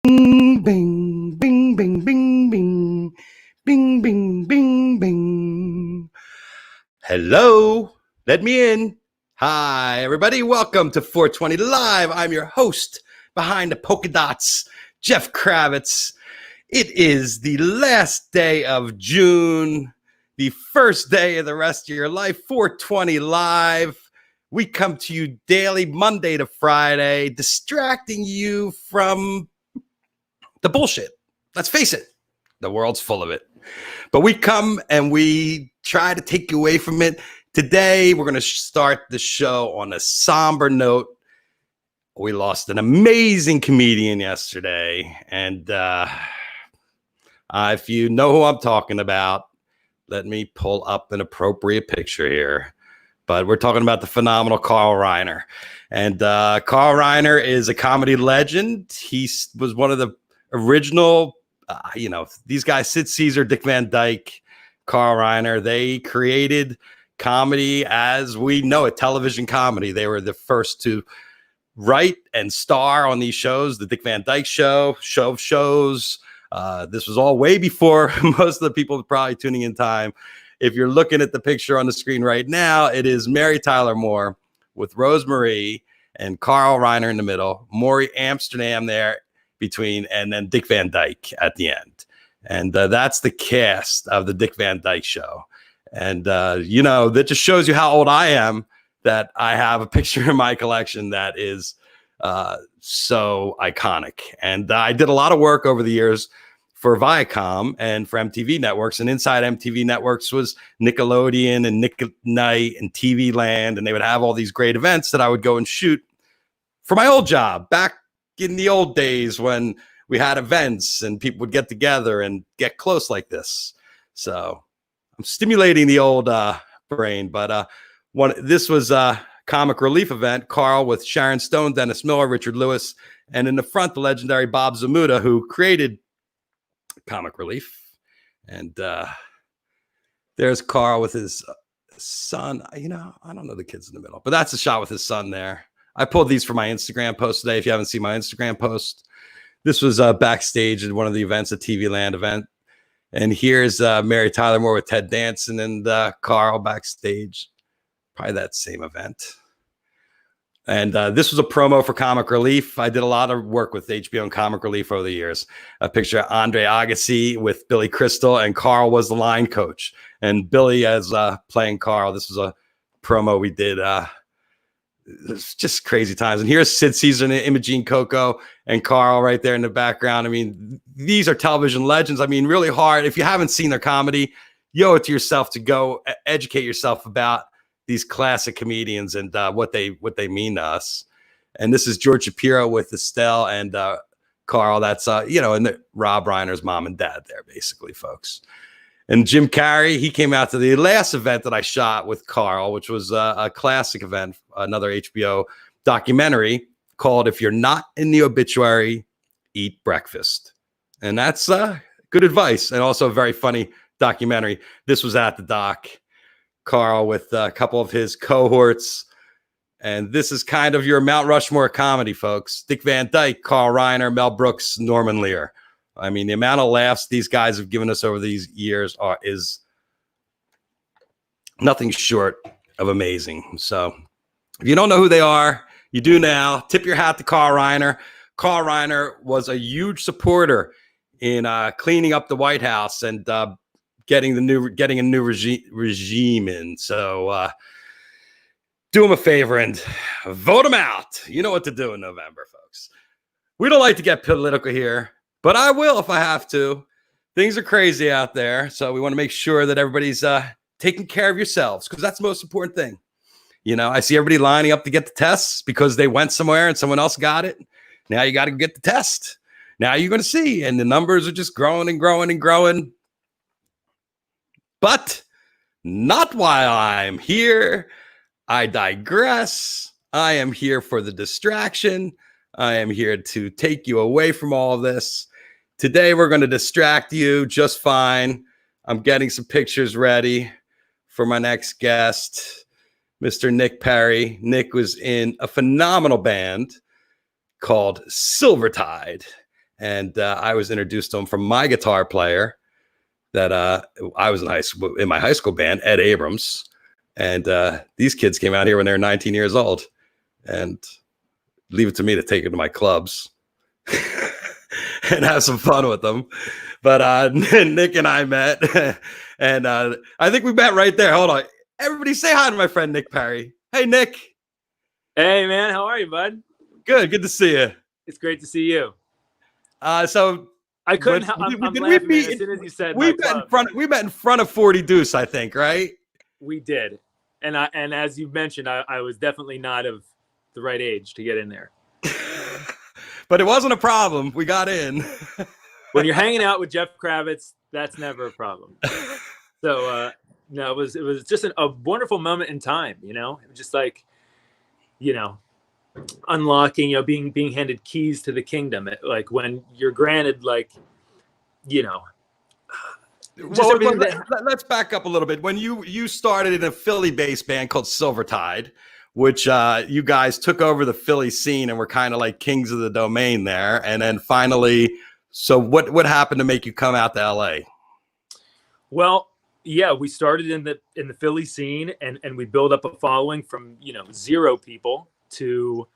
Bing, bing, bing, bing, bing, bing, bing, bing, bing, bing. Hello, let me in. Hi, everybody. Welcome to 420 Live. I'm your host behind the polka dots, Jeff Kravitz. It is the last day of June, the first day of the rest of your life, 420 Live. We come to you daily, Monday to Friday, distracting you from the bullshit. Let's face it, the world's full of it. But we come and we try to take you away from it. Today, we're going to start the show on a somber note. We lost an amazing comedian yesterday. And if you know who I'm talking about, let me pull up an appropriate picture here. But we're talking about the phenomenal Carl Reiner. And Carl Reiner is a comedy legend. He was one of the original, these guys, Sid Caesar, Dick Van Dyke, Carl Reiner, they created comedy as we know it, television comedy. They were the first to write and star on these shows, the Dick Van Dyke Show of shows. This was all way before most of the people probably tuning in time. If you're looking at the picture on the screen right now, it is Mary Tyler Moore with Rosemary and Carl Reiner in the middle, Maury Amsterdam there between, and then Dick Van Dyke at the end. And that's the cast of the Dick Van Dyke Show. And, that just shows you how old I am, that I have a picture in my collection that is so iconic. And I did a lot of work over the years for Viacom and for MTV Networks. And inside MTV Networks was Nickelodeon and Nick at Night and TV Land. And they would have all these great events that I would go and shoot for my old job back in the old days when we had events and people would get together and get close like this. So I'm stimulating the old brain. But this was a comic relief event. Carl with Sharon Stone, Dennis Miller, Richard Lewis, and in the front, the legendary Bob Zamuda, who created comic relief. And there's Carl with his son. I don't know the kids in the middle, but that's a shot with his son there. I pulled these for my Instagram post today. If you haven't seen my Instagram post, this was backstage at one of the events, a TV Land event. And here's Mary Tyler Moore with Ted Danson and Carl backstage, probably that same event. And this was a promo for Comic Relief. I did a lot of work with HBO and Comic Relief over the years. A picture of Andre Agassi with Billy Crystal, and Carl was the line coach. And Billy as playing Carl. This was a promo we did. It's just crazy times. And here's Sid Caesar and Imogene Coco and Carl right there in the background. I mean, these are television legends. I mean, really hard. If you haven't seen their comedy, you owe it to yourself to go educate yourself about these classic comedians and what they mean to us. And this is George Shapiro with Estelle and Carl. That's and Rob Reiner's mom and dad there, basically, folks. And Jim Carrey, he came out to the last event that I shot with Carl, which was a classic event, another HBO documentary called "If You're Not in the Obituary, Eat Breakfast." And that's good advice, and also a very funny documentary. This was at the doc. Carl with a couple of his cohorts. And this is kind of your Mount Rushmore comedy, folks. Dick Van Dyke, Carl Reiner, Mel Brooks, Norman Lear. I mean, the amount of laughs these guys have given us over these years is nothing short of amazing. So if you don't know who they are, you do now. Tip your hat to Carl Reiner. Carl Reiner was a huge supporter in cleaning up the White House and getting a new regime in. So do him a favor and vote him out. You know what to do in November, folks. We don't like to get political here, but I will if I have to. Things are crazy out there, so we want to make sure that everybody's taking care of yourselves, because that's the most important thing. I see everybody lining up to get the tests because they went somewhere and someone else got it. Now you got to get the test. Now you're going to see, and the numbers are just growing and growing and growing. But not while I'm here. I digress. I am here for the distraction. I am here to take you away from all of this. Today, we're going to distract you just fine. I'm getting some pictures ready for my next guest, Mr. Nick Perri. Nick was in a phenomenal band called Silvertide. and I was introduced to him from my guitar player that I was in my high school band, Ed Abrams, and these kids came out here when they were 19 years old, and leave it to me to take them to my clubs and have some fun with them. But Nick and I met, and I think we met right there. Hold on, everybody, say hi to my friend Nick Perri. Hey, Nick. Hey, man, how are you, bud? Good to see you. It's great to see you. So I couldn't. I'm laughing, man, as soon as you said we met in front of 40 Deuce, I think, right? We did, and as you mentioned, I was definitely not of the right age to get in there. But it wasn't a problem. We got in. When you're hanging out with Jeff Kravitz, that's never a problem. So no, it was just a wonderful moment in time. You know, just like, you know, unlocking, you know, being handed keys to the kingdom. Like when you're granted, like, you know. Well, let's back up a little bit. When you started in a Philly-based band called Silvertide, which you guys took over the Philly scene and were kind of like kings of the domain there, and then finally, so what happened to make you come out to LA? Well, yeah, we started in the Philly scene, and we built up a following from, you know, 0 people to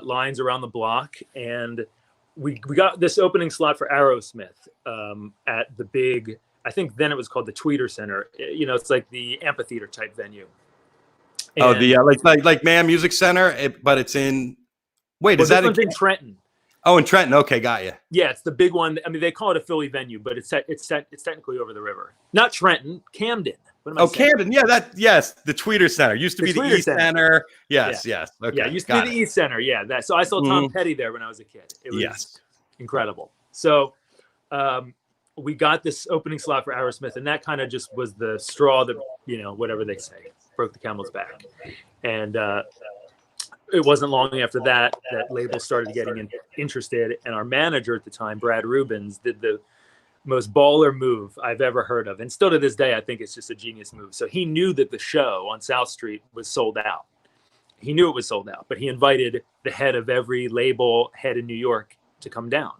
lines around the block, and we got this opening slot for Aerosmith at the big, I think then it was called the Tweeter Center. You know, it's like the amphitheater type venue. And the like Man Music Center, but it's in. Wait, is that in Trenton? Oh, in Trenton. Okay, got you. Yeah, it's the big one. I mean, they call it a Philly venue, but it's technically over the river. Not Trenton, Camden. What am I saying? Camden. Yeah, the Tweeter Center used to be the East Center. Yes. Okay, yeah, it used to be the East Center. Yeah, so I saw Tom Petty there when I was a kid. It was incredible. So we got this opening slot for Aerosmith, and that kind of just was the straw that, you know, whatever they say, broke the camel's back. And it wasn't long after that labels started getting interested, and our manager at the time, Brad Rubens, did the most baller move I've ever heard of. And still to this day, I think it's just a genius move. So he knew that the show on South Street was sold out. He knew it was sold out, but he invited the head of every label head in New York to come down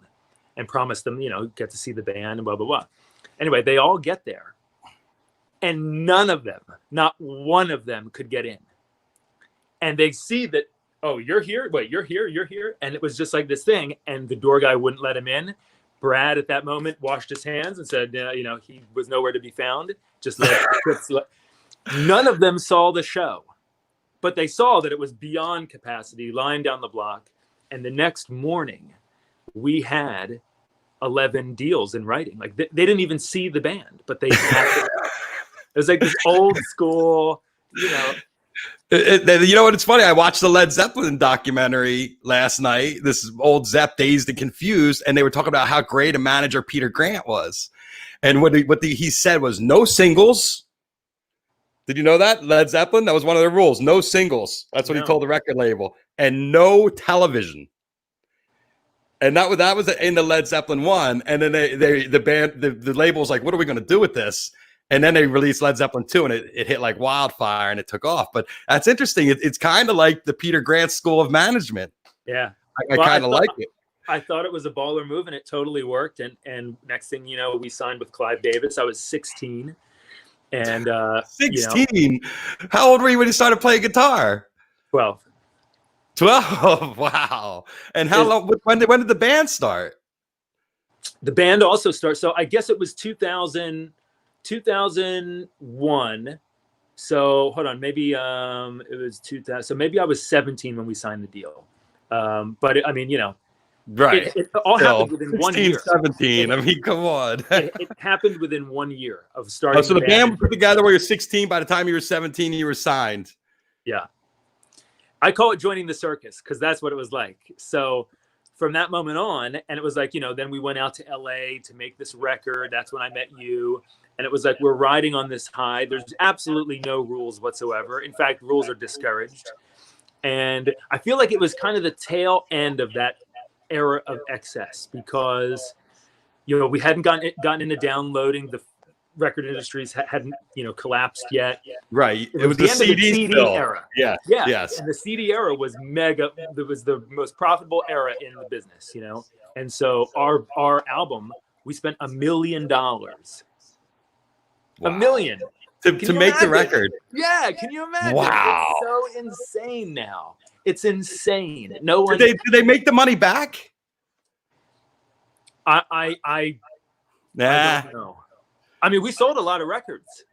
and promised them, you know, get to see the band and blah, blah, blah. Anyway, they all get there, and none of them, not one of them, could get in. And they see that, oh, you're here? Wait, you're here? And it was just like this thing, and the door guy wouldn't let him in. Brad, at that moment, washed his hands and said, you know, he was nowhere to be found. Just none of them saw the show, but they saw that it was beyond capacity, lying down the block. And the next morning, we had 11 deals in writing. Like they didn't even see the band, but they had it. It was like this old school, you know. You know what? It's funny. I watched the Led Zeppelin documentary last night. This old Zepp, Dazed and Confused, and they were talking about how great a manager Peter Grant was. And what he said was no singles. Did you know that? Led Zeppelin, that was one of their rules. No singles. That's what he told the record label. And no television. And that was in the Led Zeppelin one. And then the label was like, what are we going to do with this? And then they released Led Zeppelin 2, and it hit like wildfire, and it took off. But that's interesting. It's kind of like the Peter Grant School of Management. Yeah. I kind of like it. I thought it was a baller move, and it totally worked. And next thing you know, we signed with Clive Davis. I was 16. And 16? You know, how old were you when you started playing guitar? 12. 12? Wow. And how long? When did the band start? The band also started. So I guess it was 2001. So hold on, maybe it was 2000. So maybe I was 17 when we signed the deal. But I mean, you know, right. It all happened within 1 year. 17. I mean, come on. it happened within 1 year of starting. Oh, so the band was put together when you were 16. By the time you were 17, you were signed. Yeah. I call it joining the circus because that's what it was like. So from that moment on, and it was like, you know, then we went out to LA to make this record. That's when I met you. And it was like, we're riding on this high. There's absolutely no rules whatsoever. In fact, rules are discouraged. And I feel like it was kind of the tail end of that era of excess because, you know, we hadn't gotten into downloading. The record industries hadn't, you know, collapsed yet. Right. It was the end of the CD era. Yeah. Yeah. Yes. And the CD era was mega. It was the most profitable era in the business, you know. And so our album, we spent $1 million. Wow. $1 million to make the record. Yeah, can you imagine? Wow. It's so insane now. It's insane. No one. Did they make the money back? I Nah. don't know. I mean, we sold a lot of records.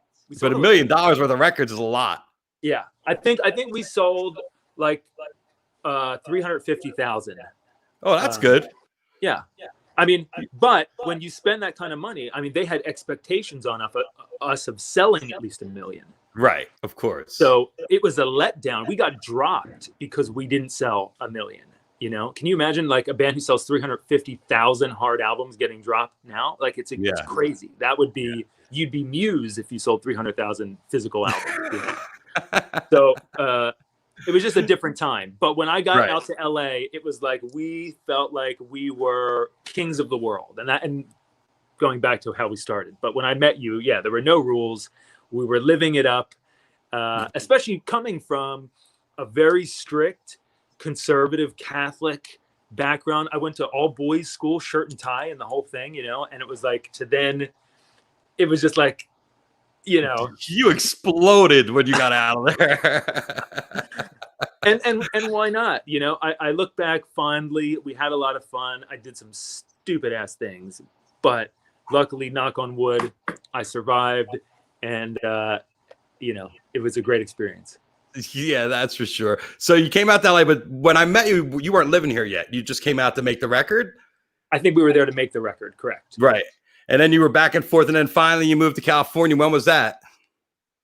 But $1 million worth of records is a lot. Yeah, I think we sold like 350,000. Oh, that's good. Yeah. I mean, but when you spend that kind of money, I mean, they had expectations on us of selling at least $1 million. Right, of course. So it was a letdown. We got dropped because we didn't sell $1 million. You know, can you imagine like a band who sells 350,000 hard albums getting dropped now? Like it's crazy. That would be, you'd be Muse if you sold 300,000 physical albums. You know? So it was just a different time. But when I got out to LA, it was like we felt like we were kings of the world. And going back to how we started. But when I met you, yeah, there were no rules. We were living it up, especially coming from a very strict conservative Catholic background. I went to all boys school, shirt and tie and the whole thing, you know, and it was like it was just like, you know, you exploded when you got out of there. and why not? You know, I look back fondly. We had a lot of fun. I did some stupid ass things, but luckily, knock on wood, I survived, and you know, it was a great experience. Yeah, that's for sure. So you came out to LA, but when I met you, you weren't living here yet. You just came out to make the record? I think we were there to make the record, correct. Right. And then you were back and forth, and then finally you moved to California. When was that?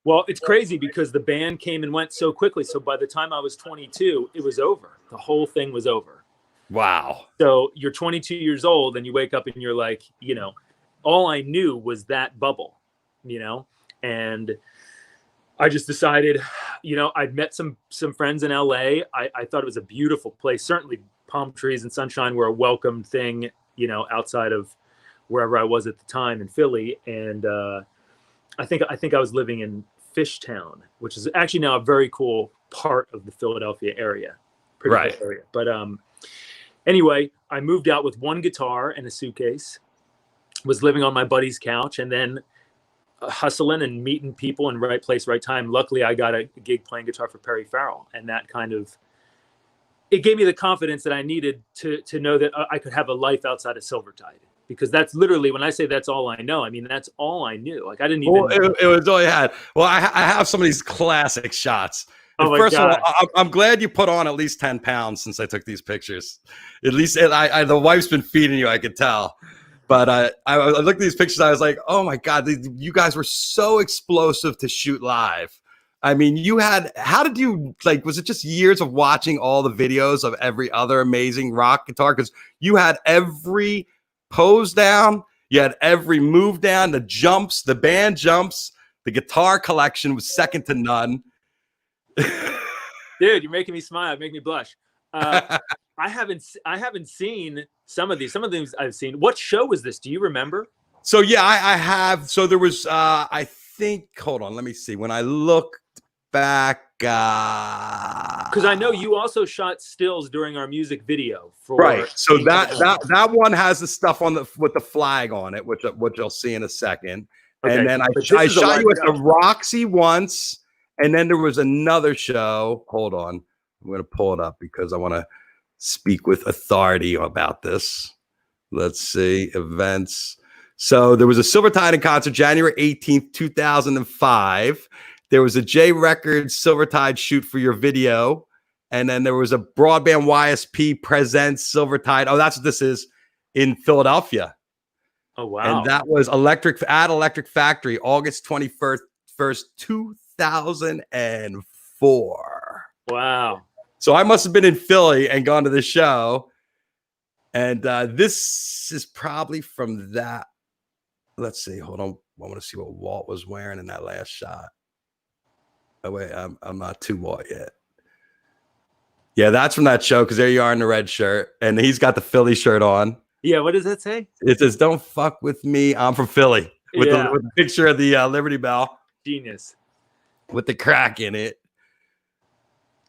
Well, it's crazy because the band came and went so quickly. So by the time I was 22, it was over. The whole thing was over. Wow. So you're 22 years old and you wake up and you're like, you know, all I knew was that bubble, you know, and I just decided, you know, I'd met some friends in LA. I thought it was a beautiful place. Certainly palm trees and sunshine were a welcome thing, you know, outside of wherever I was at the time in Philly. And I think I was living in Fishtown, which is actually now a very cool part of the Philadelphia area. Pretty cool area. But anyway, I moved out with one guitar and a suitcase, was living on my buddy's couch, and then hustling and meeting people in right place, right time. Luckily, I got a gig playing guitar for Perry Farrell, and that kind of, it gave me the confidence that I needed to know that I could have a life outside of Silvertide, because that's literally, when I say that's all I know, I mean, that's all I knew. Like I didn't even. Well, it was all you had. Well, I have some of these classic shots. First of all, I'm glad you put on at least 10 pounds since I took these pictures. At least the wife's been feeding you, I could tell. But I looked at these pictures. I was like, oh, my God, you guys were so explosive to shoot live. I mean, how did you, like, was it just years of watching all the videos of every other amazing rock guitar? Because you had every pose down. You had every move down, the jumps, the band jumps. The guitar collection was second to none. Dude, you're making me smile. Make me blush. I haven't seen some of these. Some of these I've seen. What show was this? Do you remember? So yeah, I have. So there was. I think. Hold on. Let me see. When I looked back, because I know you also shot stills during our music video. So that one has the stuff on with the flag on it, which you'll see in a second. Okay. And then I shot you at the Roxy once, and then there was another show. Hold on. I'm going to pull it up because I want to speak with authority about this. Let's see. Events. So there was a Silvertide concert January 18th, 2005. There was a J Records Silvertide shoot for your video. And then there was a Broadband YSP Presents Silvertide. Oh, that's what this is, in Philadelphia. Oh, wow. And that was Electric Factory, August 21st, 2004. Wow. So I must have been in Philly and gone to the show. And this is probably from that. Let's see. Hold on. I want to see what Walt was wearing in that last shot. Oh, wait. I'm not too Walt yet. Yeah, that's from that show, because there you are in the red shirt. And he's got the Philly shirt on. Yeah, what does that say? It says, "Don't fuck with me. I'm from Philly." With the picture of the Liberty Bell. Genius. With the crack in it.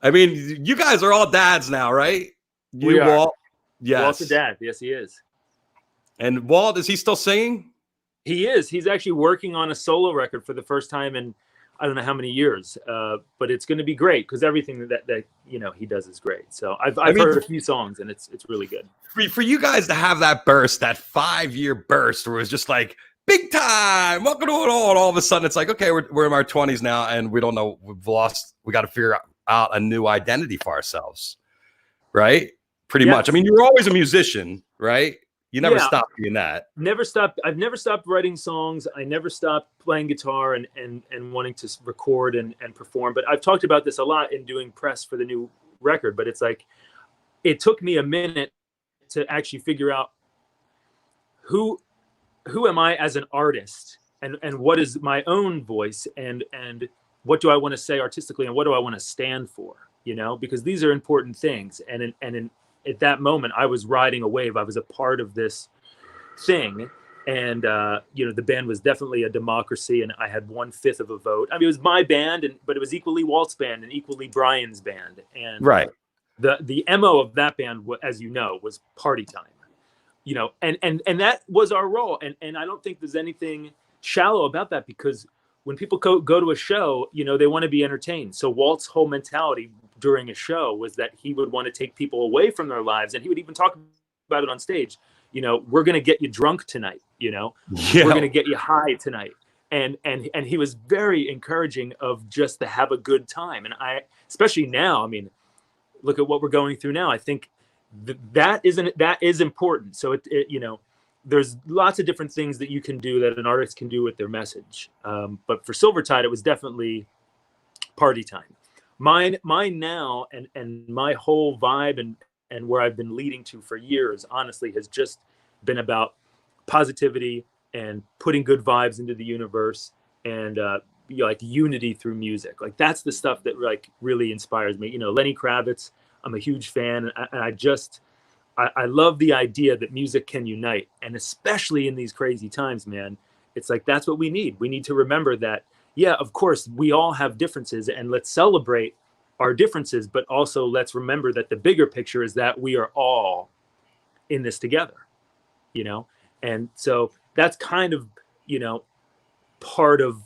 I mean, you guys are all dads now, right? We are. Walt. Yes. Walt's a dad. Yes, he is. And Walt, is he still singing? He is. He's actually working on a solo record for the first time in I don't know how many years, but it's going to be great because everything that he does is great. So I've heard a few songs and it's really good. For you guys to have that burst, that 5-year burst, where it was just like big time, welcome to it all, and all of a sudden it's like, okay, we're in our 20s now, and we don't know, we got to figure out a new identity for ourselves, right? Pretty much. I mean, you were always a musician, right? You never stopped being that. Never stopped. I've never stopped writing songs. I never stopped playing guitar and wanting to record and perform. But I've talked about this a lot in doing press for the new record. But it's like, it took me a minute to actually figure out who am I as an artist, and what is my own voice, and what do I want to say artistically, and what do I want to stand for? Because these are important things. And at that moment, I was riding a wave. I was a part of this thing. And, the band was definitely a democracy, and I had 1/5 of a vote. I mean, it was my band, but it was equally Walt's band and equally Brian's band. And right. The MO of that band, as you know, was party time, and that was our role. And I don't think there's anything shallow about that, because when people go to a show, they want to be entertained. So Walt's whole mentality during a show was that he would want to take people away from their lives. And he would even talk about it on stage. We're going to get you drunk tonight. We're going to get you high tonight. And he was very encouraging of just to have a good time. And especially now, I mean, look at what we're going through now. I think that is important. So there's lots of different things that you can do, that an artist can do with their message. But for Silvertide, it was definitely party time. Mine now, and my whole vibe and where I've been leading to for years, honestly, has just been about positivity and putting good vibes into the universe, and like unity through music. Like, that's the stuff that like really inspires me. Lenny Kravitz, I'm a huge fan, and I love the idea that music can unite, and especially in these crazy times, man. It's like, that's what we need. We need to remember that, yeah, of course, we all have differences, and let's celebrate our differences, but also let's remember that the bigger picture is that we are all in this together, And so that's kind of, part of,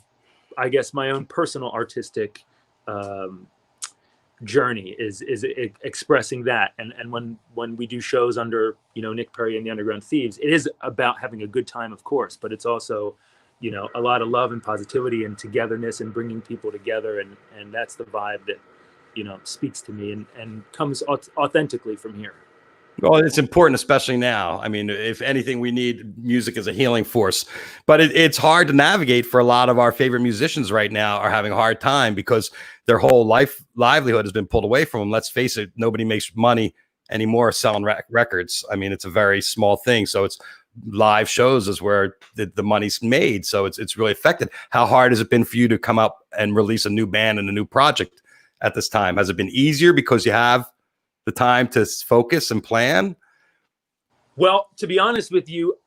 I guess, my own personal artistic journey is expressing that. And when we do shows under Nick Perri and the Underground Thieves, it is about having a good time, of course, but it's also a lot of love and positivity and togetherness and bringing people together, and that's the vibe that speaks to me and comes authentically from here. Well, it's important, especially now. I mean, if anything, we need music as a healing force. But it's hard to navigate for a lot of our favorite musicians right now, are having a hard time because their whole livelihood has been pulled away from them. Let's face it, nobody makes money anymore selling records. I mean, it's a very small thing. So it's live shows is where the money's made. So it's really affected. How hard has it been for you to come up and release a new band and a new project at this time? Has it been easier because you have the time to focus and plan? Well, to be honest with you,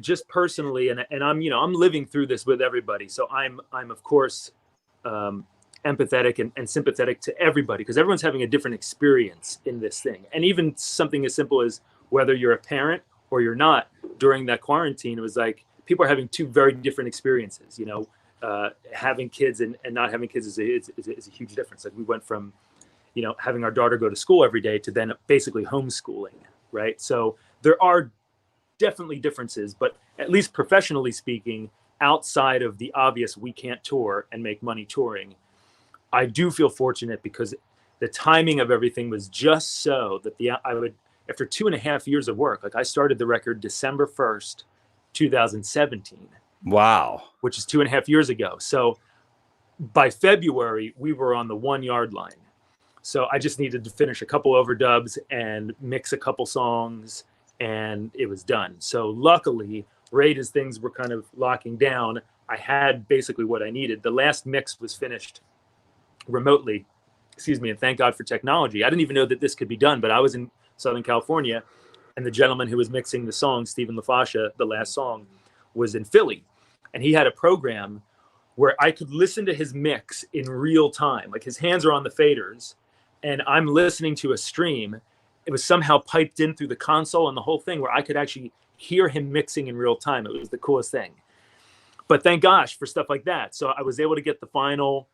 just personally, and I'm living through this with everybody. So I'm of course empathetic and sympathetic to everybody, because everyone's having a different experience in this thing. And even something as simple as whether you're a parent or you're not, during that quarantine, it was like people are having two very different experiences. Having kids and not having kids is a huge difference. Like, we went from having our daughter go to school every day to then basically homeschooling, right? So there are definitely differences, but at least professionally speaking, outside of the obvious, we can't tour and make money touring, I do feel fortunate because the timing of everything was just so that I would, after 2.5 years of work, like I started the record December 1st, 2017. Wow. Which is 2.5 years ago. So by February, we were on the 1 yard line. So I just needed to finish a couple overdubs and mix a couple songs, and it was done. So luckily, right as things were kind of locking down, I had basically what I needed. The last mix was finished remotely, and thank God for technology. I didn't even know that this could be done, but I was in Southern California, and the gentleman who was mixing the song, Stephen LaFascia, the last song, was in Philly. And he had a program where I could listen to his mix in real time. Like, his hands are on the faders, and I'm listening to a stream it was somehow piped in through the console and the whole thing, where I could actually hear him mixing in real time. It was the coolest thing. But thank gosh for stuff like that. So I was able to get the final,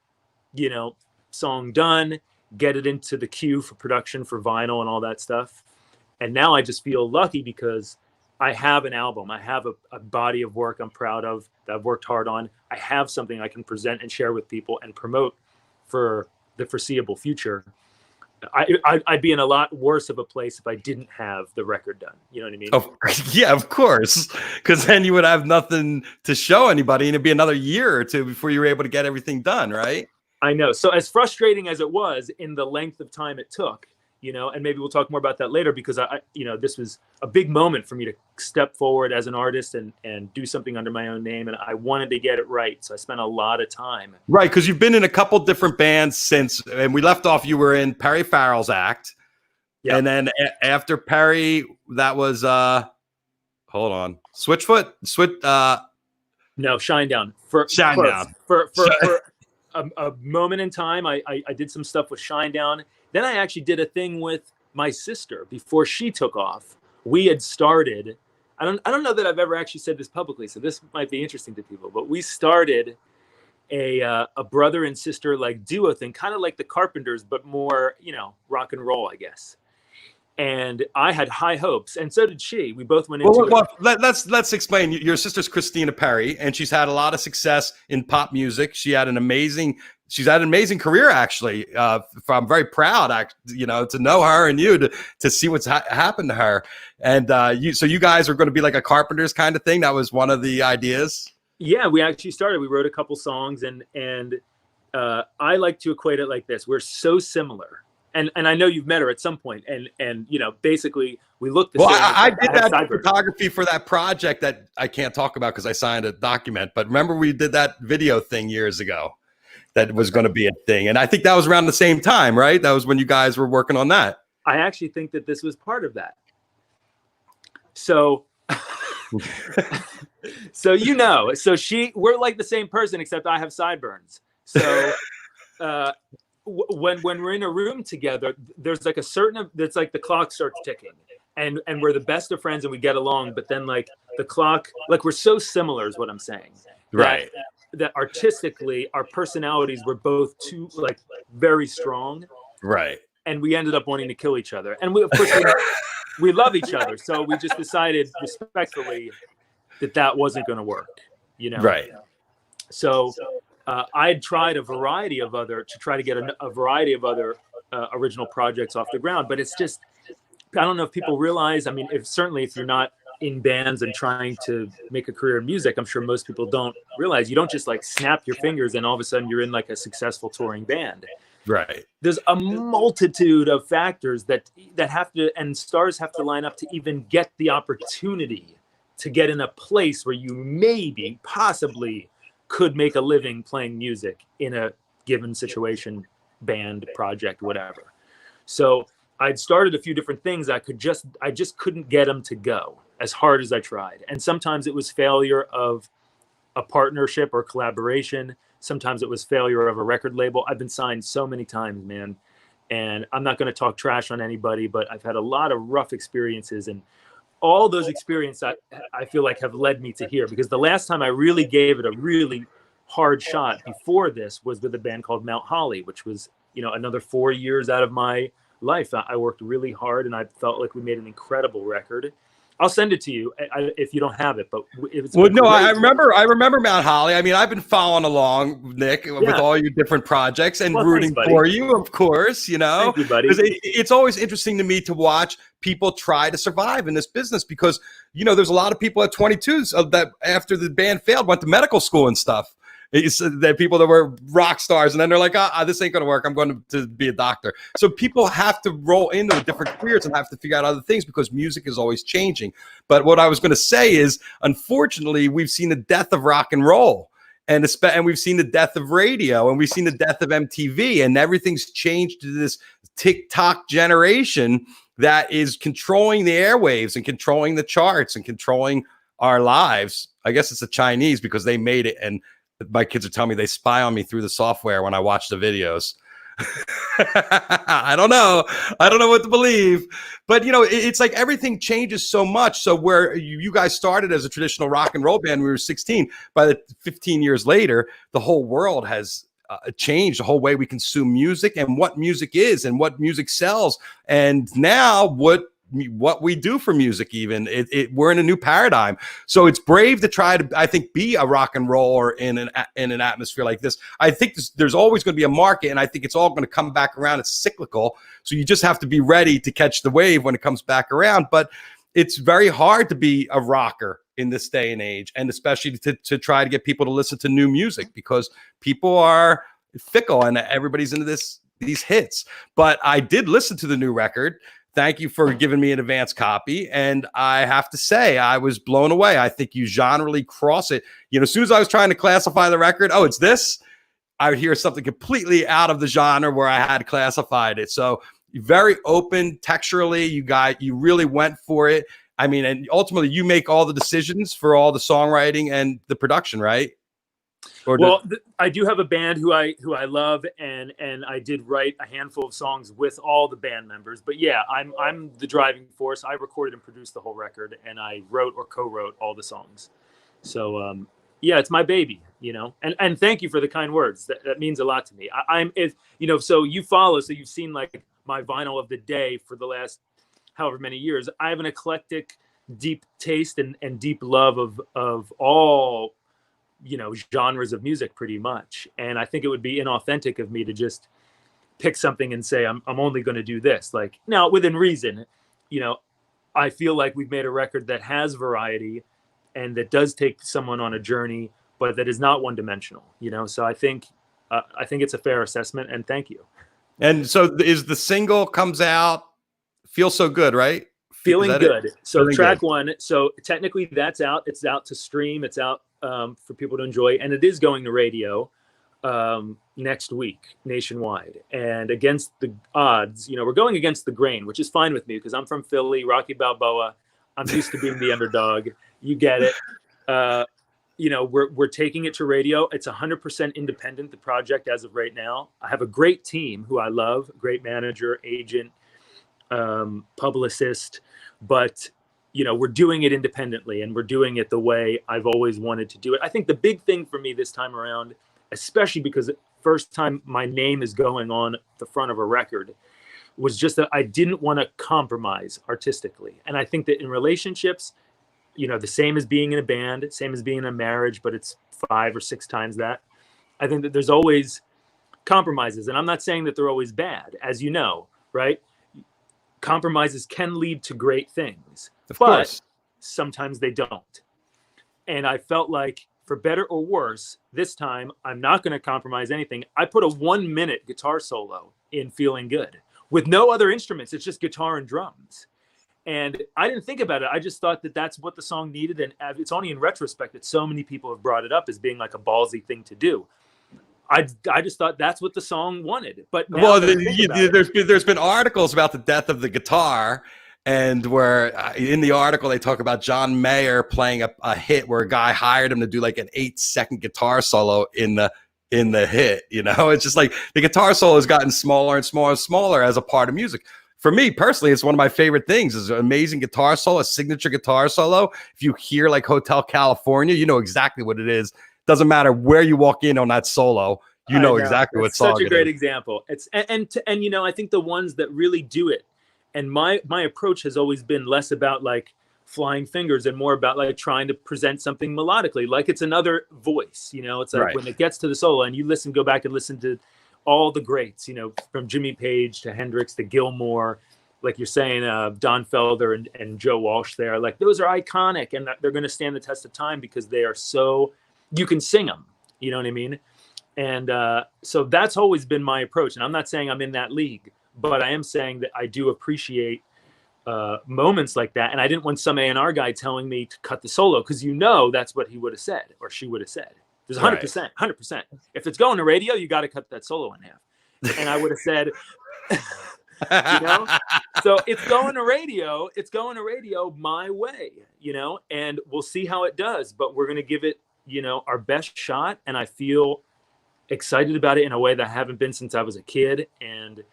you know, song done, get it into the queue for production for vinyl and all that stuff. And now I just feel lucky because I have an album. I have a body of work I'm proud of, that I've worked hard on. I have something I can present and share with people and promote for the foreseeable future. I'd be in a lot worse of a place if I didn't have the record done. You know what I mean? Oh, yeah, of course. Because then you would have nothing to show anybody, and it'd be another year or two before you were able to get everything done, right? I know. So as frustrating as it was in the length of time it took, you know, and maybe we'll talk more about that later, because you know, this was a big moment for me to step forward as an artist and do something under my own name. And I wanted to get it right. So I spent a lot of time. Right. Because you've been in a couple different bands since, and we left off, you were in Perry Farrell's act. Yep. And then after Perry, that was, hold on, Switchfoot? No, Shinedown. Shinedown. For a moment in time, I did some stuff with Shinedown. Then I actually did a thing with my sister before she took off. We had started, I don't know that I've ever actually said this publicly, so this might be interesting to people, but we started a brother and sister like duo thing, kind of like the Carpenters, but more, you know, rock and roll, I guess. And I had high hopes, and so did she. We both went into it. Let's explain. Your sister's Christina Perri, and she's had a lot of success in pop music. She's had an amazing career, actually. I'm very proud, you know, to know her and you to see what's happened to her. And so you guys are going to be like a Carpenters kind of thing. That was one of the ideas. Yeah, we actually started. We wrote a couple songs, and I like to equate it like this: we're so similar. And I know you've met her at some point, and you know, basically we looked the same. Well, I did that photography for that project that I can't talk about because I signed a document. But remember, we did that video thing years ago that was going to be a thing, and I think that was around the same time, right? That was when you guys were working on that. I actually think that this was part of that. So, so you know, we're like the same person, except I have sideburns. So. When we're in a room together, there's like that's like the clock starts ticking, and we're the best of friends and we get along. But then like the clock, like we're so similar is what I'm saying. Right. That artistically, our personalities were both too like very strong. Right. And we ended up wanting to kill each other. And we, of course, we love each other. So we just decided respectfully that wasn't going to work, you know? Right. So I'd tried a variety of to try to get a variety of other original projects off the ground, but it's just, I don't know if people realize, I mean, certainly if you're not in bands and trying to make a career in music, I'm sure most people don't realize you don't just like snap your fingers and all of a sudden you're in like a successful touring band. Right. There's a multitude of factors that have to, and stars have to line up to even get the opportunity to get in a place where you possibly could make a living playing music in a given situation, band, project, whatever. So I'd started a few different things. I just couldn't get them to go as hard as I tried. And sometimes it was failure of a partnership or collaboration. Sometimes it was failure of a record label. I've been signed so many times, man. And I'm not going to talk trash on anybody, but I've had a lot of rough experiences. And all those experiences I feel like have led me to here. Because the last time I really gave it a really hard shot before this was with a band called Mount Holly, which was, you know, another 4 years out of my life. I worked really hard and I felt like we made an incredible record. I'll send it to you if you don't have it. But I remember Mount Holly. I mean, I've been following along, Nick, with all your different projects and rooting for you, of course. You know, thank you, buddy. It's always interesting to me to watch people try to survive in this business because, you know, there's a lot of people at 22s that after the band failed went to medical school and stuff. That people that were rock stars and then they're like, this ain't gonna work, I'm going to be a doctor. So people have to roll into different careers and have to figure out other things because music is always changing. But what I was going to say is, unfortunately, we've seen the death of rock and roll and we've seen the death of radio and we've seen the death of MTV, and everything's changed to this TikTok generation that is controlling the airwaves and controlling the charts and controlling our lives. I guess it's the Chinese because they made it, and my kids are telling me they spy on me through the software when I watch the videos. I don't know. I don't know what to believe. But, you know, it's like everything changes so much. So where you guys started as a traditional rock and roll band, we were 16. By the 15 years later, the whole world has changed, the whole way we consume music and what music is and what music sells. And now what we do for music, even we're in a new paradigm. So it's brave to try to, I think, be a rock and roller in an atmosphere like this. I think there's always going to be a market, and I think it's all going to come back around. It's cyclical, so you just have to be ready to catch the wave when it comes back around. But it's very hard to be a rocker in this day and age, and especially to try to get people to listen to new music, because people are fickle and everybody's into these hits. But I did listen to the new record. Thank you for giving me an advance copy. And I have to say, I was blown away. I think you genrely cross it. You know, as soon as I was trying to classify the record, oh, it's this, I would hear something completely out of the genre where I had classified it. So very open texturally. You really went for it. I mean, and ultimately you make all the decisions for all the songwriting and the production, right? I do have a band who I love, and I did write a handful of songs with all the band members. But yeah, I'm the driving force. I recorded and produced the whole record, and I wrote or co-wrote all the songs. So yeah, it's my baby, you know. And thank you for the kind words. That means a lot to me. So you follow, so you've seen like my vinyl of the day for the last however many years. I have an eclectic, deep taste and deep love of all, you know, genres of music pretty much. And I think it would be inauthentic of me to just pick something and say, I'm only going to do this. Like, now within reason, you know, I feel like we've made a record that has variety and that does take someone on a journey, but that is not one dimensional, you know? So I think it's a fair assessment, and thank you. And so is the single comes out Feel So Good, right? Feeling Good. So Feeling track good. one. So technically that's out. It's out to stream. It's out for people to enjoy. And it is going to radio next week nationwide. And against the odds, you know, we're going against the grain, which is fine with me because I'm from Philly, Rocky Balboa. I'm used to being the underdog. You get it. You know, we're taking it to radio. It's 100% independent, the project as of right now. I have a great team who I love, great manager, agent, publicist, but you know, we're doing it independently and we're doing it the way I've always wanted to do it. I think the big thing for me this time around, especially because the first time my name is going on the front of a record, was just that I didn't want to compromise artistically. And I think that in relationships, you know, the same as being in a band, same as being in a marriage, but it's 5 or 6 times that. I think that there's always compromises, and I'm not saying that they're always bad, as you know, right? Compromises can lead to great things, but sometimes they don't. And I felt like, for better or worse, this time I'm not going to compromise anything. I put a 1-minute guitar solo in Feeling Good with no other instruments. It's just guitar and drums. And I didn't think about it. I just thought that that's what the song needed. And it's only in retrospect that so many people have brought it up as being like a ballsy thing to do. I just thought that's what the song wanted. But now there's been articles about the death of the guitar, and where in the article they talk about John Mayer playing a hit where a guy hired him to do like an 8-second guitar solo in the hit. You know, it's just like the guitar solo has gotten smaller and smaller and smaller as a part of music. For me personally, it's one of my favorite things. Is an amazing guitar solo, a signature guitar solo. If you hear like Hotel California, you know exactly what it is. Doesn't matter where you walk in on that solo, you know exactly what song it is. Such a great example. It's and you know, I think the ones that really do it, and my approach has always been less about like flying fingers and more about like trying to present something melodically, like it's another voice. You know, it's like when it gets to the solo and you go back and listen to all the greats, you know, from Jimmy Page to Hendrix to Gilmour, like you're saying, Don Felder and Joe Walsh there, like those are iconic, and they're going to stand the test of time because they are so, you can sing them, you know what I mean? And so that's always been my approach. And I'm not saying I'm in that league, but I am saying that I do appreciate moments like that. And I didn't want some A&R guy telling me to cut the solo, because you know that's what he would have said or she would have said. There's 100%. If it's going to radio, you got to cut that solo in half. And I would have said, you know, so it's going to radio. It's going to radio my way, you know, and we'll see how it does. But we're going to give it, you know, our best shot. And I feel excited about it in a way that I haven't been since I was a kid. And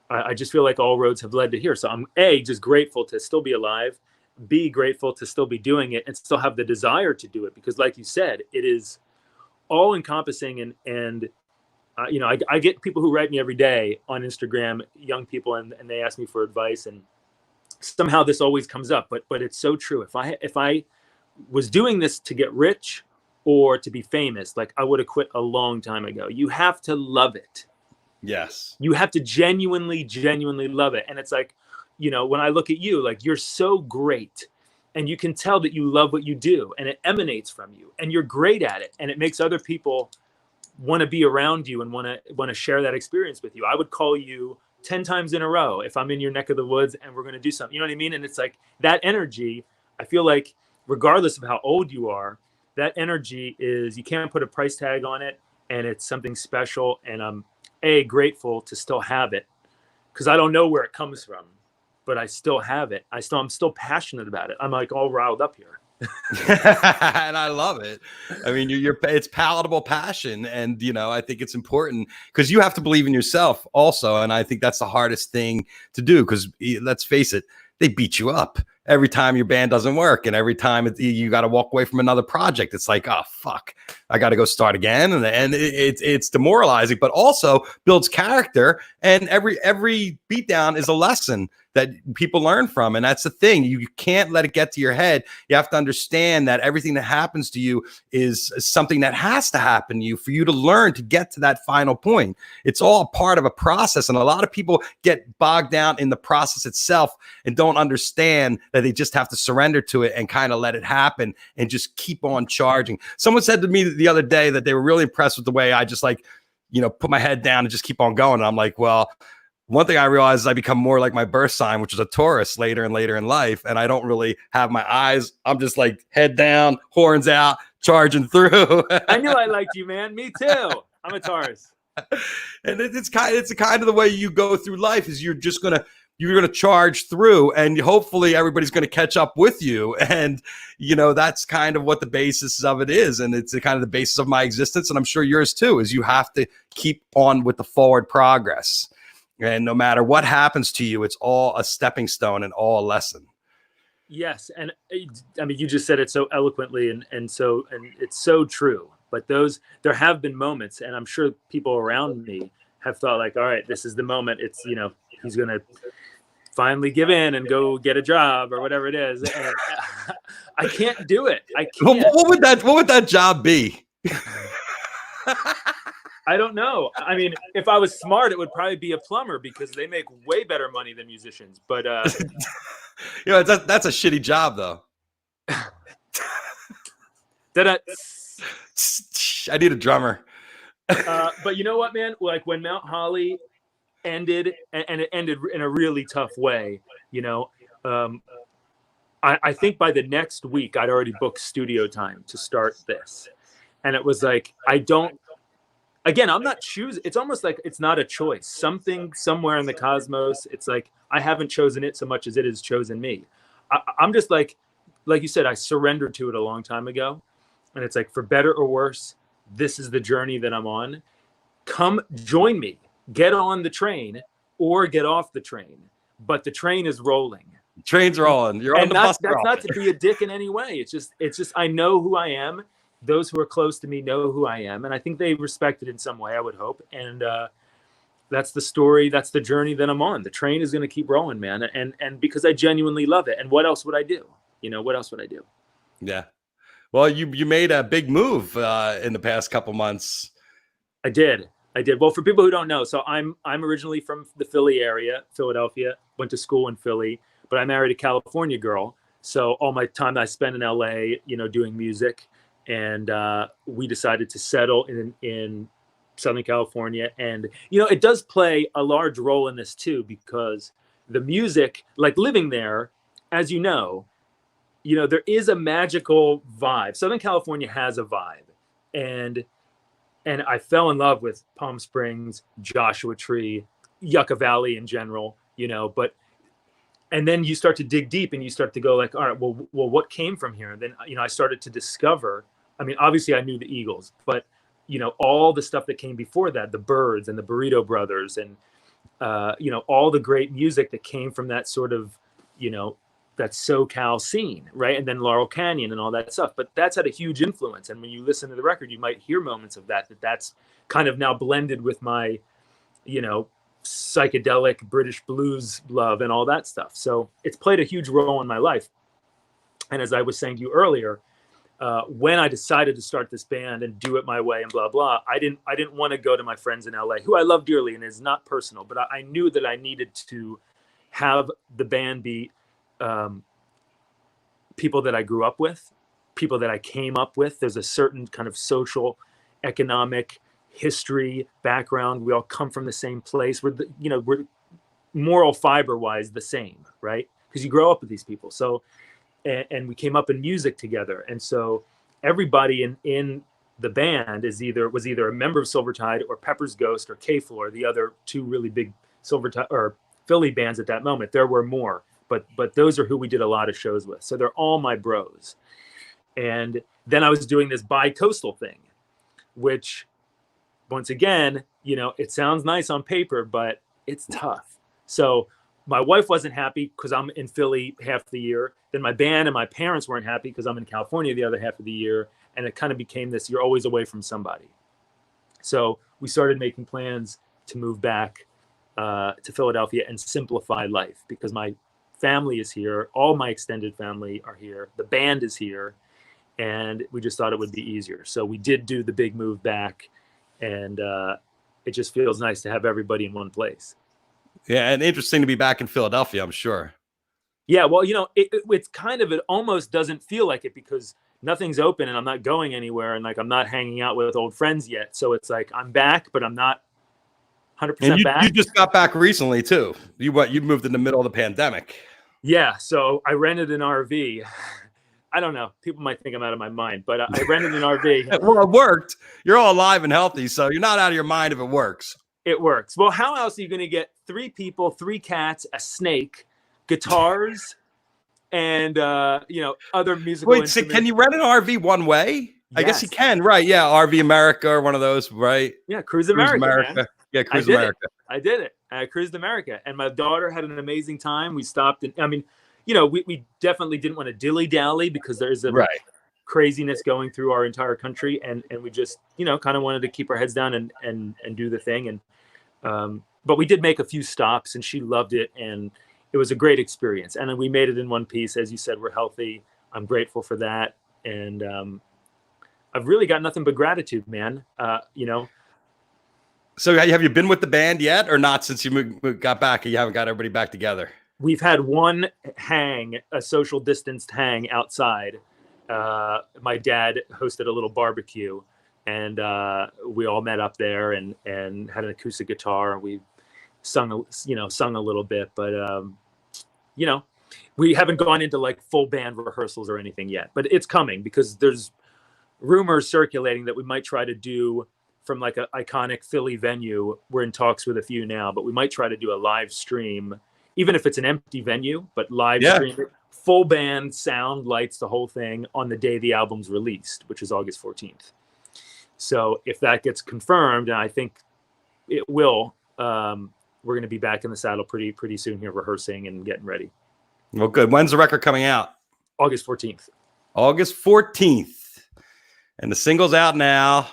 I just feel like all roads have led to here. So I'm A, just grateful to still be alive, B, grateful to still be doing it and still have the desire to do it. Because like you said, it is all encompassing. And you know, I get people who write me every day on Instagram, young people, and they ask me for advice. And somehow this always comes up, but it's so true. If I was doing this to get rich or to be famous, like I would have quit a long time ago. You have to love it. Yes. You have to genuinely love it. And it's like, you know, when I look at you, like you're so great and you can tell that you love what you do and it emanates from you and you're great at it. And it makes other people want to be around you and want to share that experience with you. I would call you 10 times in a row if I'm in your neck of the woods and we're going to do something, you know what I mean? And it's like that energy, I feel like regardless of how old you are, that energy is, you can't put a price tag on it and it's something special. And I'm grateful to still have it because I don't know where it comes from, but I still have it. I'm still passionate about it. I'm like all riled up here. And I love it. I mean, it's palatable passion. And, you know, I think it's important because you have to believe in yourself also. And I think that's the hardest thing to do because let's face it, they beat you up every time your band doesn't work. And every time you got to walk away from another project, it's like, oh, fuck, I got to go start again. And it's demoralizing, but also builds character. And every beatdown is a lesson that people learn from. And that's the thing. You can't let it get to your head. You have to understand that everything that happens to you is something that has to happen to you for you to learn to get to that final point. It's all part of a process. And a lot of people get bogged down in the process itself and don't understand that they just have to surrender to it and kind of let it happen and just keep on charging. Someone said to me the other day that they were really impressed with the way I just like, you know, put my head down and just keep on going. And I'm like, well, one thing I realized is I become more like my birth sign, which is a Taurus later and later in life. And I don't really have my eyes. I'm just like head down, horns out, charging through. I knew I liked you, man. Me too. I'm a Taurus. And it's kind of the way you go through life is you're going to charge through and hopefully everybody's going to catch up with you. And, you know, that's kind of what the basis of it is. And it's kind of the basis of my existence. And I'm sure yours too, is you have to keep on with the forward progress. And no matter what happens to you, it's all a stepping stone and all a lesson. Yes. And I mean, you just said it so eloquently and it's so true. But there have been moments, and I'm sure people around me have thought like, all right, this is the moment. It's, you know, he's going to finally give in and go get a job or whatever it is. And I can't do it. I can't. What would that job be? I don't know. I mean, if I was smart, it would probably be a plumber because they make way better money than musicians. But you know, that's a shitty job, though. I need a drummer. But you know what, man? Like when Mount Holly ended, and it ended in a really tough way. You know, I think by the next week I'd already booked studio time to start this, and it was like Again, I'm not choosing. It's almost like it's not a choice. Something somewhere in the cosmos, it's like I haven't chosen it so much as it has chosen me. I'm just like you said, I surrendered to it a long time ago. And it's like, for better or worse, this is the journey that I'm on. Come join me. Get on the train or get off the train. But the train is rolling. The train's rolling. You're on the bus. That's not to be a dick in any way. It's just I know who I am. Those who are close to me know who I am. And I think they respect it in some way, I would hope. And that's the story. That's the journey that I'm on. The train is going to keep rolling, man. And because I genuinely love it. And what else would I do? You know, what else would I do? Yeah. Well, you made a big move in the past couple months. I did. Well, for people who don't know, so I'm originally from the Philly area, Philadelphia, went to school in Philly, but I married a California girl. So all my time I spent in LA, you know, doing music. And we decided to settle in Southern California. And, you know, it does play a large role in this too, because the music, like living there, as you know, there is a magical vibe. Southern California has a vibe. And I fell in love with Palm Springs, Joshua Tree, Yucca Valley in general, you know, and then you start to dig deep and you start to go like, all right, well, what came from here? And then, you know, I started to discover, I mean, obviously I knew the Eagles, but all the stuff that came before that, the Byrds and the Burrito Brothers, and all the great music that came from that sort of, that SoCal scene, right? And then Laurel Canyon and all that stuff. But that's had a huge influence. And when you listen to the record, you might hear moments of that's kind of now blended with my, psychedelic British blues love and all that stuff. So it's played a huge role in my life. And as I was saying to you earlier, when I decided to start this band and do it my way and blah, blah, I didn't want to go to my friends in LA, who I love dearly, and it's not personal, but I knew that I needed to have the band be people that I grew up with, people that I came up with. There's a certain kind of social, economic history, background. We all come from the same place. We're moral fiber wise the same, right? Because you grow up with these people. So, and we came up in music together. And so everybody in the band was either a member of Silvertide or Pepper's Ghost or K-Floor, the other two really big Silvertide or Philly bands at that moment. There were more, but those are who we did a lot of shows with. So they're all my bros. And then I was doing this bi-coastal thing, which once again, it sounds nice on paper, but it's tough. So my wife wasn't happy because I'm in Philly half the year. Then my band and my parents weren't happy because I'm in California the other half of the year. And it kind of became this, you're always away from somebody. So we started making plans to move back to Philadelphia and simplify life, because my family is here. All my extended family are here. The band is here. And we just thought it would be easier. So we did do the big move back. And it just feels nice to have everybody in one place. Yeah, and interesting to be back in Philadelphia, I'm sure. Yeah, well, it's kind of, it almost doesn't feel like it because nothing's open and I'm not going anywhere, and like I'm not hanging out with old friends yet. So it's like I'm back, but I'm not 100% back. You just got back recently too. You moved in the middle of the pandemic. Yeah, so I rented an RV. I don't know. People might think I'm out of my mind, but I rented an RV. Well, it worked. You're all alive and healthy, so you're not out of your mind if it works. It works. Well, how else are you going to get 3 people, 3 cats, a snake, guitars, and other musical instruments? Wait, can you rent an RV one way? Yes. I guess you can, right? Yeah, RV America or one of those, right? Yeah, Cruise America. Man. Yeah, Cruise America. I did it. I cruised America, and my daughter had an amazing time. We stopped, and we definitely didn't want to dilly-dally because there's a craziness going through our entire country, and we just kind of wanted to keep our heads down and do the thing. And but we did make a few stops, and she loved it, and it was a great experience. And then we made it in one piece. As you said, we're healthy. I'm grateful for that, and I've really got nothing but gratitude, man. So have you been with the band yet, or not? Since you got back, you haven't got everybody back together. We've had one hang, a social distanced hang outside. My dad hosted a little barbecue, and we all met up there and had an acoustic guitar, and we sung a little bit, but we haven't gone into like full band rehearsals or anything yet, but it's coming because there's rumors circulating that we might try to do from like an iconic Philly venue. We're in talks with a few now, but we might try to do a live stream, even if it's an empty venue, but live stream it, full band, sound, lights, the whole thing on the day the album's released, which is August 14th. So if that gets confirmed, and I think it will, we're going to be back in the saddle pretty soon here, rehearsing and getting ready. Well, good. When's the record coming out? August 14th. August 14th. And the single's out now.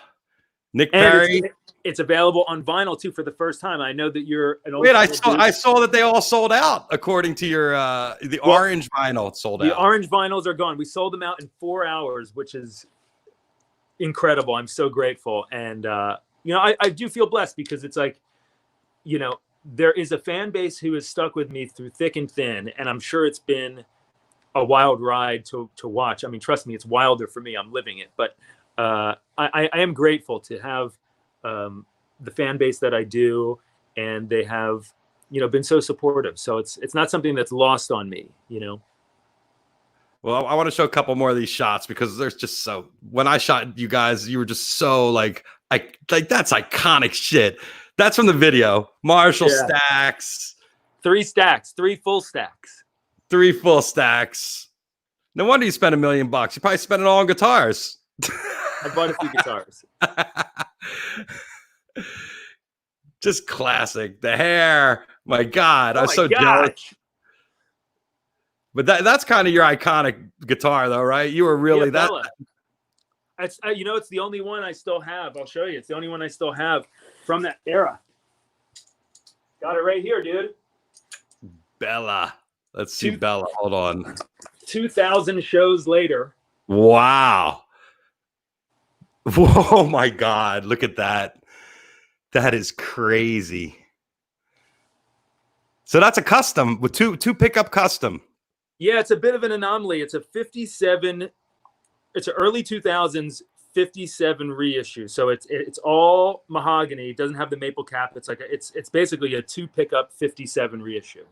Nick Perri. It's available on vinyl too for the first time. I know that you're an old. Wait, I saw that they all sold out according to your orange vinyl sold out. The orange vinyls are gone. We sold them out in 4 hours, which is incredible. I'm so grateful. And I do feel blessed because it's like, there is a fan base who has stuck with me through thick and thin, and I'm sure it's been a wild ride to watch. I mean, trust me, it's wilder for me. I'm living it, but I am grateful to have the fan base that I do, and they have been so supportive. So it's not something that's lost on me. Well, I want to show a couple more of these shots because there's just so. When I shot you guys, you were just so like that's iconic shit. That's from the video. Marshall stacks. 3 stacks. 3 full stacks. 3 full stacks. No wonder you spent $1 million. You probably spent it all on guitars. I bought a few guitars. Just classic. The hair. My God. Oh I was my so gosh. jealous. But that's kind of your iconic guitar, though, right? You were really that. Bella. It's, it's the only one I still have. I'll show you. It's the only one I still have from that era. Got it right here, dude. Bella. Let's see Bella. Hold on. 2,000 shows later. Wow. Oh my God. Look at that. That is crazy. So that's a custom with two pickup custom. Yeah, it's a bit of an anomaly. It's a 57. It's an early 2000s 57 reissue. So it's all mahogany. It doesn't have the maple cap. It's like it's basically a 2 pickup 57 reissue.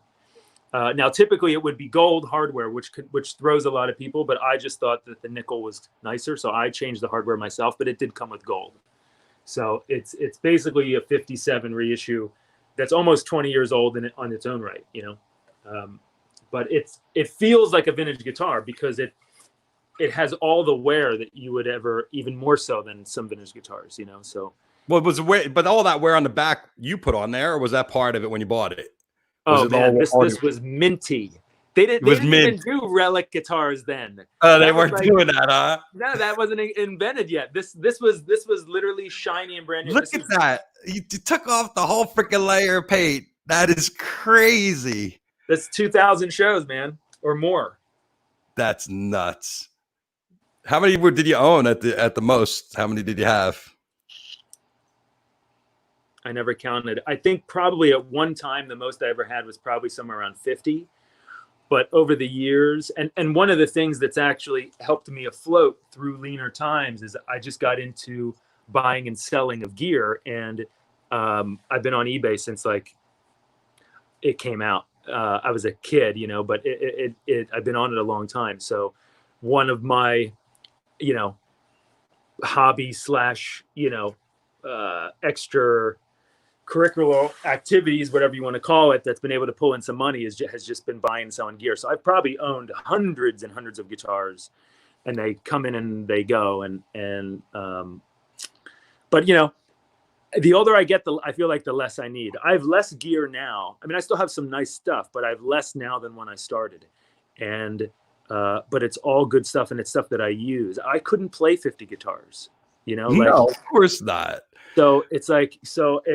Now, typically it would be gold hardware, which throws a lot of people. But I just thought that the nickel was nicer, so I changed the hardware myself. But it did come with gold. So it's basically a 57 reissue that's almost 20 years old on its own right, but it feels like a vintage guitar because it has all the wear that you would ever, even more so than some vintage guitars, So well, but all that wear on the back you put on there, or was that part of it when you bought it? This was minty. They didn't even do relic guitars then. They weren't doing that, huh? No, that wasn't invented yet. This was literally shiny and brand new. Look at that. You took off the whole freaking layer of paint. That is crazy. That's 2,000 shows, man, or more. That's nuts. How many did you own at the most? How many did you have? I never counted. I think probably at one time the most I ever had was probably somewhere around 50. But over the years, and one of the things that's actually helped me afloat through leaner times is I just got into buying and selling of gear, and I've been on eBay since like it came out. I was a kid, but I've been on it a long time. So one of my, hobby / extra curricular activities, whatever you want to call it, that's been able to pull in some money has just been buying and selling gear. So I've probably owned hundreds and hundreds of guitars, and they come in and they go. But the older I get, I feel like the less I need. I have less gear now. I mean, I still have some nice stuff, but I have less now than when I started. And but it's all good stuff, and it's stuff that I use. I couldn't play 50 guitars, No, of course not. So it's like,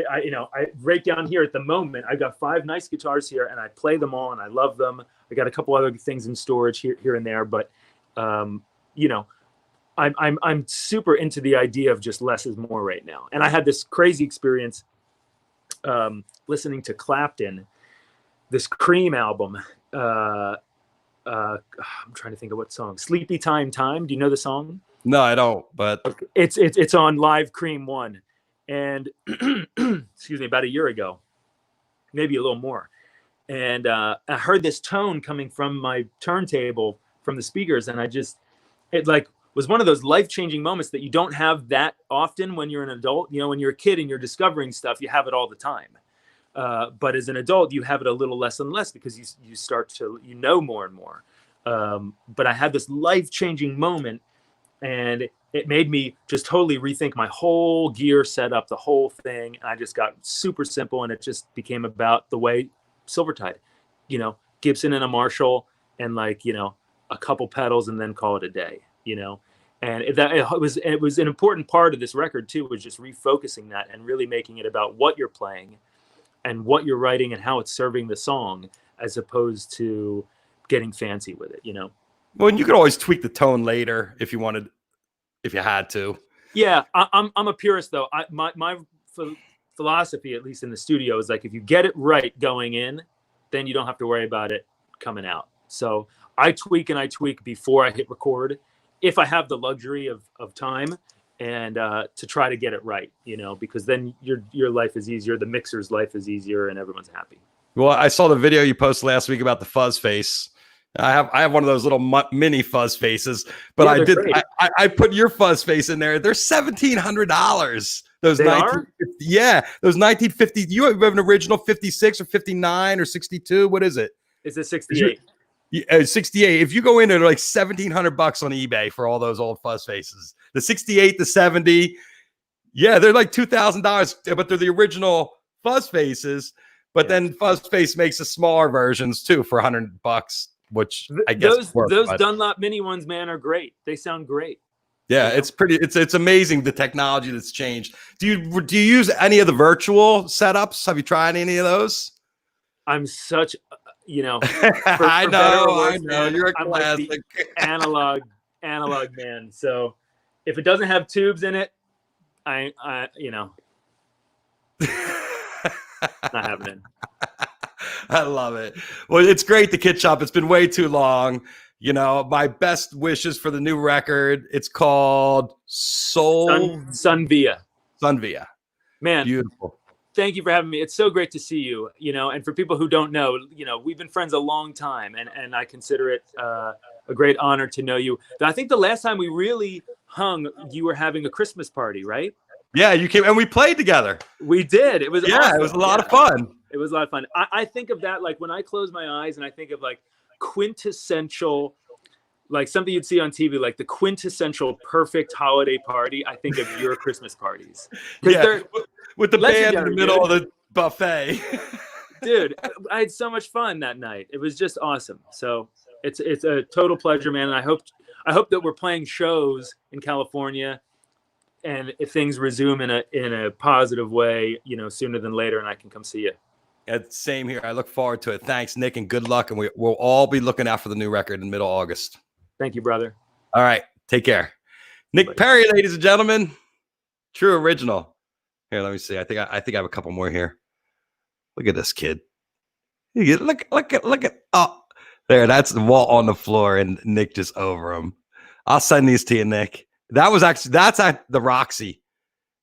I right down here at the moment, I've got 5 nice guitars here, and I play them all, and I love them. I got a couple other things in storage here and there, but I'm super into the idea of just less is more right now. And I had this crazy experience listening to Clapton, this Cream album. I'm trying to think of what song. Sleepy Time. Do you know the song? No, I don't. But it's on Live Cream 1. And excuse me, about a year ago, maybe a little more. And I heard this tone coming from my turntable from the speakers. And it like was one of those life-changing moments that you don't have that often when you're an adult. When you're a kid and you're discovering stuff, you have it all the time. But as an adult, you have it a little less and less because you start to, more and more. But I had this life-changing moment, and it made me just totally rethink my whole gear setup, the whole thing. And I just got super simple, and it just became about the way Silvertide, Gibson and a Marshall, and a couple pedals, and then call it a day, And it was an important part of this record too, was just refocusing that and really making it about what you're playing and what you're writing and how it's serving the song, as opposed to getting fancy with it, Well, and you could always tweak the tone later if you wanted, if you had to. Yeah, I'm a purist though. My philosophy, at least in the studio, is like if you get it right going in, then you don't have to worry about it coming out. So I tweak before I hit record, if I have the luxury of time, and to try to get it right, because then your life is easier, the mixer's life is easier, and everyone's happy. Well, I saw the video you posted last week about the fuzz face. I have one of those little mini fuzz faces, but yeah, I put your fuzz face in there. They're $1,700. Those 1950, yeah, those 1950. You have an original 56 or 59 or 62. What is it? It's a 68. 68. If you go in, they're like $1,700 on eBay for all those old fuzz faces. The 68, the 70. Yeah, they're like $2,000, but they're the original Fuzz Faces. But then Fuzz Face makes the smaller versions too for $100, which I guess those Dunlop mini ones, man, are great. They sound great. Yeah, it's pretty. It's amazing the technology that's changed. Do you use any of the virtual setups? Have you tried any of those? I'm such, I know. You're a classic. Like the analog man. So if it doesn't have tubes in it, I not happening. I love it. Well, it's great to catch up. It's been way too long. My best wishes for the new record. It's called Sunvia. Sunvia. Man, beautiful. Thank you for having me. It's so great to see you. And for people who don't know, we've been friends a long time, and I consider it a great honor to know you. I think the last time we really hung, you were having a Christmas party, right? Yeah, you came and we played together. We did. It was awesome. It was a lot of fun. It was a lot of fun. I think of that like when I close my eyes and I think of like quintessential, like something you'd see on TV, like the quintessential perfect holiday party. I think of your Christmas parties. Yeah, with the band in the middle of the buffet. Dude, I had so much fun that night. It was just awesome. So it's a total pleasure, man. And I hope that we're playing shows in California, and if things resume in a positive way, sooner than later, and I can come see you. Same here. I look forward to it. Thanks, Nick, and good luck. And we'll all be looking out for the new record in middle August. Thank you, brother. All right. Take care. Nick Perri, ladies and gentlemen. True original. Here, let me see. I think I have a couple more here. Look at this kid. Look at oh, there. That's the wall on the floor, and Nick just over him. I'll send these to you, Nick. That's at the Roxy.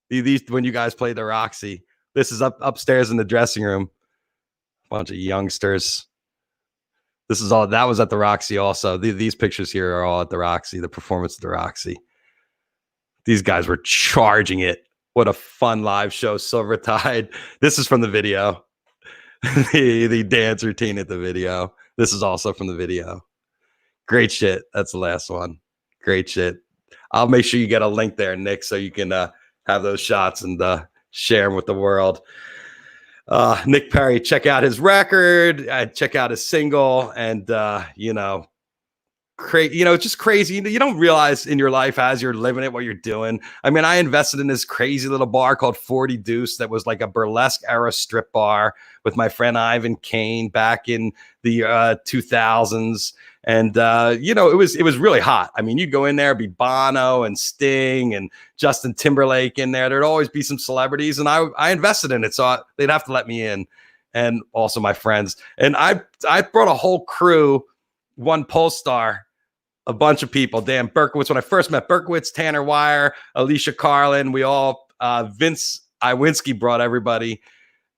These when you guys played the Roxy. This is upstairs in the dressing room. Bunch of youngsters. That was at the Roxy also. These pictures here are all at the Roxy, the performance at the Roxy. These guys were charging it. What a fun live show, Silvertide. This is from the video. the dance routine at the video. This is also from the video. Great shit. That's the last one. Great shit. I'll make sure you get a link there, Nick, so you can have those shots and share them with the world. Nick Perri, check out his record, check out his single, and it's just crazy. You don't realize in your life as you're living it what you're doing. I mean, I invested in this crazy little bar called 40 Deuce that was like a burlesque era strip bar with my friend Ivan Kane back in the 2000s. And it was really hot. I mean, you'd go in there, be Bono and Sting and Justin Timberlake in there. There'd always be some celebrities, and I invested in it, so they'd have to let me in, and also my friends. And I brought a whole crew, one Polestar, a bunch of people. Dan Berkowitz, when I first met Berkowitz, Tanner Wire, Alicia Carlin, we all Vince Iwinski brought everybody.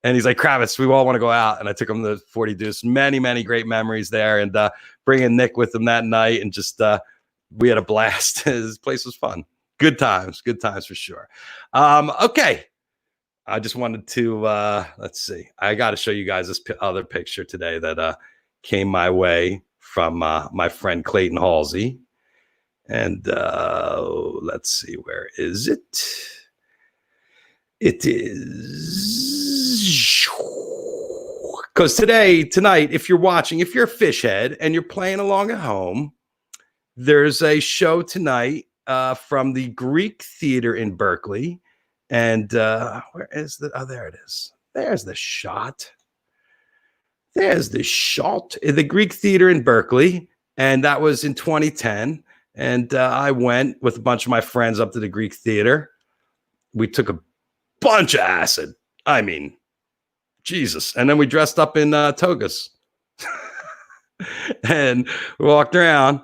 And he's like, Kravitz, we all want to go out. And I took him to 40 Deuce. Many, many great memories there. And bringing Nick with him that night. And just, we had a blast. This place was fun. Good times for sure. Okay. I just wanted to, let's see. I got to show you guys this other picture today that came my way from my friend Clayton Halsey. And let's see, where is it? It is because tonight, if you're watching, if you're a fish head and you're playing along at home, there's a show tonight from the Greek Theater in Berkeley. And where is the, oh, there it is. There's the shot. There's the shot. The Greek Theater in Berkeley. And that was in 2010. And I went with a bunch of my friends up to the Greek Theater. We took a bunch of acid. I mean, Jesus. And then we dressed up in togas. And we walked around.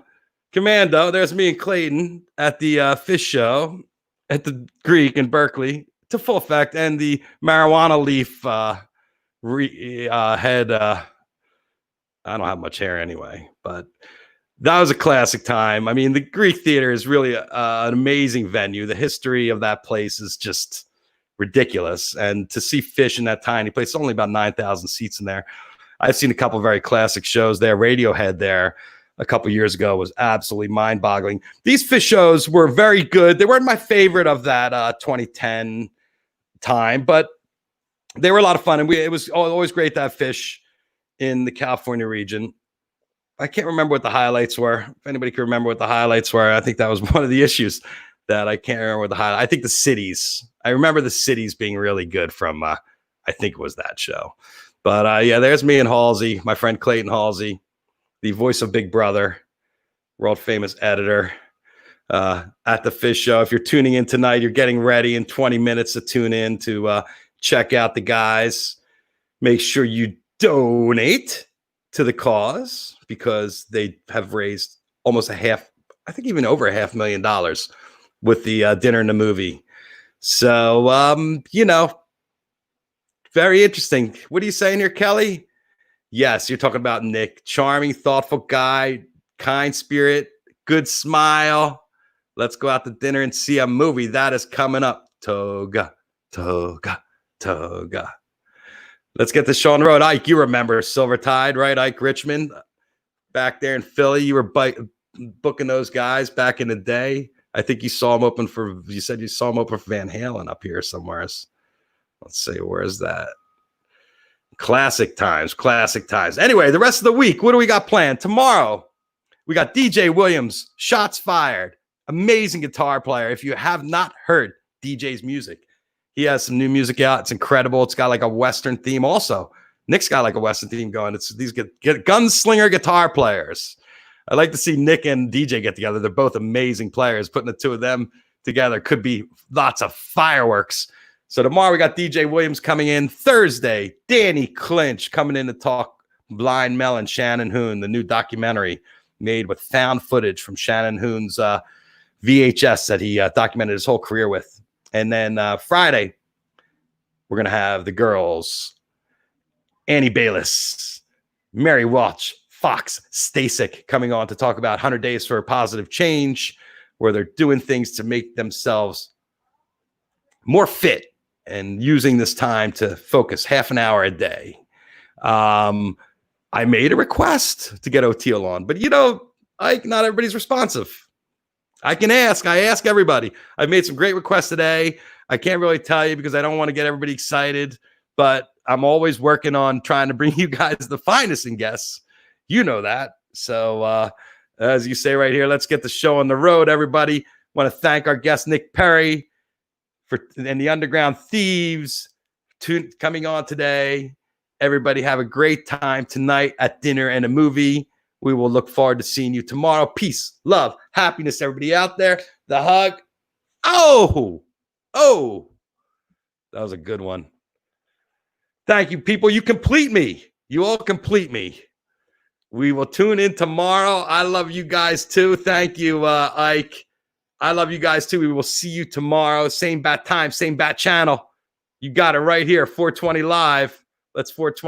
Commando, there's me and Clayton at the fish show at the Greek in Berkeley to full effect. And the marijuana leaf head. I don't have much hair anyway, but that was a classic time. I mean, the Greek Theater is really an amazing venue. The history of that place is just ridiculous. And to see Fish in that tiny place, it's only about 9,000 seats in there. I've seen a couple of very classic shows there. Radiohead there. a couple years ago was absolutely mind-boggling. These fish shows were very good. They weren't my favorite of that 2010 time, but they were a lot of fun. And it was always great to have fish in the California region. I can't remember what the highlights were. If anybody can remember what the highlights were, I think that was one of the issues that I can't remember what the highlight. I think the cities. I remember the cities being really good from, I think it was that show. But yeah, there's me and Halsey, my friend Clayton Halsey, the voice of Big Brother, world famous editor at the fish show. If you're tuning in tonight, you're getting ready in 20 minutes to tune in to check out the guys. Make sure you donate to the cause because they have raised almost I think even over $500,000 with the dinner and the movie. So, very interesting. What are you saying here, Kelly? Yes, you're talking about Nick. Charming, thoughtful guy, kind spirit, good smile. Let's go out to dinner and see a movie. That is coming up. Toga, toga, toga. Let's get the show on the road. Ike, you remember Silvertide, right? Ike Richmond back there in Philly. You were booking those guys back in the day. I think you saw him open for, you said you saw him open for Van Halen up here somewhere. Let's see, where's that? Classic times, classic times. Anyway, the rest of the week, what do we got planned? Tomorrow, we got DJ Williams, Shots Fired, amazing guitar player. If you have not heard DJ's music, he has some new music out. It's incredible. It's got like a Western theme also. Nick's got like a Western theme going. It's these gunslinger guitar players. I'd like to see Nick and DJ get together. They're both amazing players. Putting the two of them together could be lots of fireworks. So tomorrow we got DJ Williams coming in. Thursday, Danny Clinch coming in to talk Blind Melon, Shannon Hoon, the new documentary made with found footage from Shannon Hoon's VHS that he documented his whole career with. And then Friday, we're going to have the girls, Annie Bayless, Mary Walsh, Fox Stasic coming on to talk about 100 Days for a Positive Change, where they're doing things to make themselves more fit and using this time to focus half an hour a day. I made a request to get Oteil on, but not everybody's responsive. I ask everybody. I've made some great requests today. I can't really tell you because I don't want to get everybody excited, but I'm always working on trying to bring you guys the finest in guests. You know that. So as you say right here, let's get the show on the road, everybody. Want to thank our guest, Nick Perri, and the Underground Thieves coming on today. Everybody have a great time tonight at dinner and a movie. We will look forward to seeing you tomorrow. Peace, love, happiness, everybody out there. The hug. Oh, that was a good one. Thank you, people. You complete me. You all complete me. We will tune in tomorrow. I love you guys too. Thank you, Ike. I love you guys too. We will see you tomorrow. Same bat time, same bat channel. You got it right here, 420 live. Let's 420.